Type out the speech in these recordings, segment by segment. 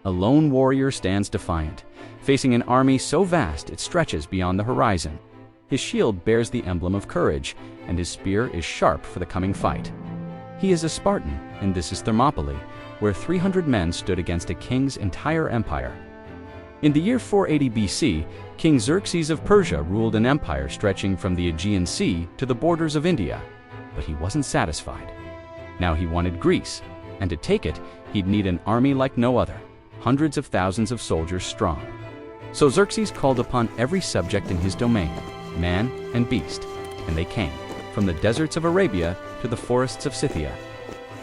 A lone warrior stands defiant, facing an army so vast it stretches beyond the horizon. His shield bears the emblem of courage, and his spear is sharp for the coming fight. He is a Spartan, and this is Thermopylae, where 300 men stood against a king's entire empire. In the year 480 BC, King Xerxes of Persia ruled an empire stretching from the Aegean Sea to the borders of India, but he wasn't satisfied. Now he wanted Greece, and to take it, he'd need an army like no other, hundreds of thousands of soldiers strong. So Xerxes called upon every subject in his domain, man and beast, and they came, from the deserts of Arabia to the forests of Scythia.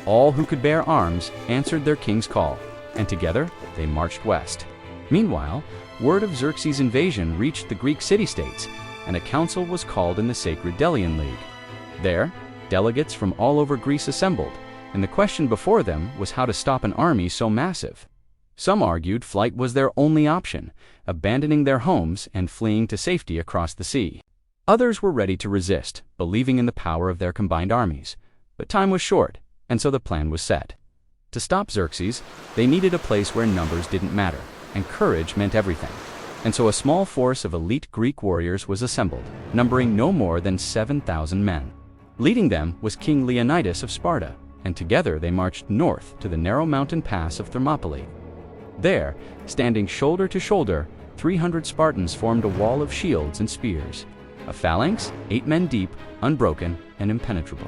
All who could bear arms answered their king's call, and together they marched west. Meanwhile, word of Xerxes' invasion reached the Greek city-states, and a council was called in the sacred Delian League. There, delegates from all over Greece assembled, and the question before them was how to stop an army so massive. Some argued flight was their only option, abandoning their homes and fleeing to safety across the sea. Others were ready to resist, believing in the power of their combined armies. But time was short, and so the plan was set. To stop Xerxes, they needed a place where numbers didn't matter, and courage meant everything. And so a small force of elite Greek warriors was assembled, numbering no more than 7,000 men. Leading them was King Leonidas of Sparta, and together they marched north to the narrow mountain pass of Thermopylae. There, standing shoulder to shoulder, 300 Spartans formed a wall of shields and spears, a phalanx 8 men deep, unbroken and impenetrable.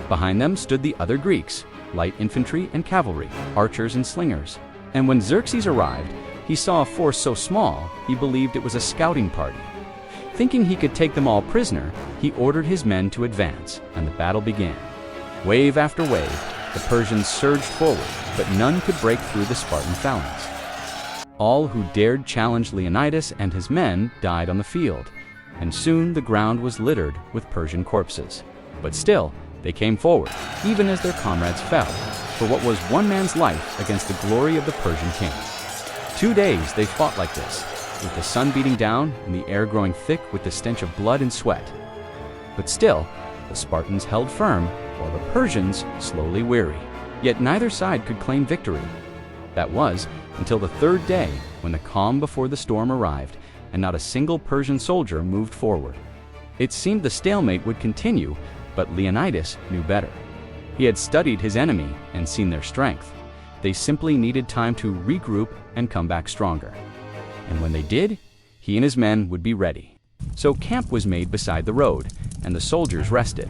Behind them stood the other Greeks, light infantry and cavalry, archers and slingers. And when Xerxes arrived, he saw a force so small he believed it was a scouting party. Thinking he could take them all prisoner, he ordered his men to advance, and the battle began. Wave after wave, the Persians surged forward, but none could break through the Spartan phalanx. All who dared challenge Leonidas and his men died on the field, and soon the ground was littered with Persian corpses. But still, they came forward, even as their comrades fell, for what was one man's life against the glory of the Persian king. 2 days they fought like this, with the sun beating down and the air growing thick with the stench of blood and sweat. But still, the Spartans held firm, while the Persians slowly weary. Yet neither side could claim victory. That was until the 3rd day, when the calm before the storm arrived, and not a single Persian soldier moved forward. It seemed the stalemate would continue, but Leonidas knew better. He had studied his enemy and seen their strength. They simply needed time to regroup and come back stronger. And when they did, he and his men would be ready. So camp was made beside the road, and the soldiers rested.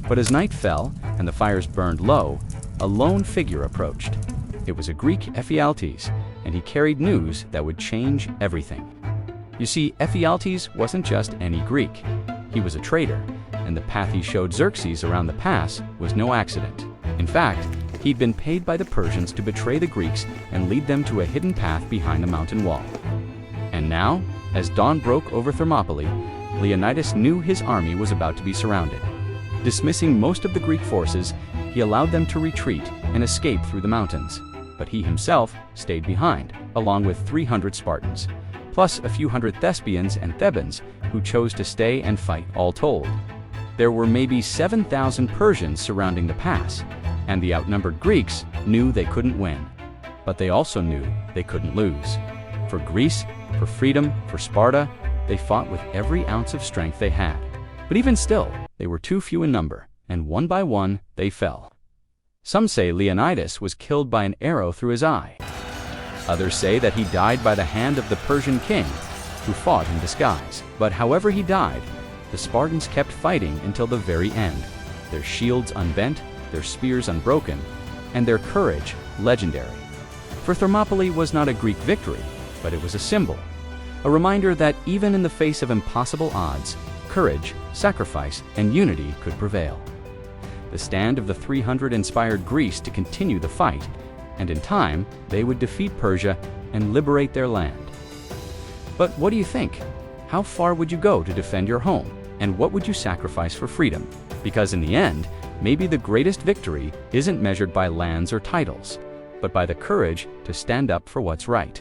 But as night fell and the fires burned low, a lone figure approached. It was a Greek Ephialtes, and he carried news that would change everything. You see, Ephialtes wasn't just any Greek. He was a traitor, and the path he showed Xerxes around the pass was no accident. In fact, he'd been paid by the Persians to betray the Greeks and lead them to a hidden path behind the mountain wall. And now, as dawn broke over Thermopylae, Leonidas knew his army was about to be surrounded. Dismissing most of the Greek forces, he allowed them to retreat and escape through the mountains. But he himself stayed behind, along with 300 Spartans, plus a few hundred Thespians and Thebans who chose to stay and fight all told. There were maybe 7,000 Persians surrounding the pass, and the outnumbered Greeks knew they couldn't win. But they also knew they couldn't lose. For Greece, for freedom, for Sparta, they fought with every ounce of strength they had. But even still, they were too few in number, and one by one they fell. Some say Leonidas was killed by an arrow through his eye. Others say that he died by the hand of the Persian king, who fought in disguise. But however he died, the Spartans kept fighting until the very end, their shields unbent, their spears unbroken, and their courage legendary. For Thermopylae was not a Greek victory, but it was a symbol, a reminder that even in the face of impossible odds, courage, sacrifice, and unity could prevail. The stand of the 300 inspired Greece to continue the fight, and in time, they would defeat Persia and liberate their land. But what do you think? How far would you go to defend your home? And what would you sacrifice for freedom? Because in the end, maybe the greatest victory isn't measured by lands or titles, but by the courage to stand up for what's right.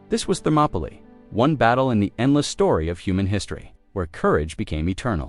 This was Thermopylae, one battle in the endless story of human history, where courage became eternal.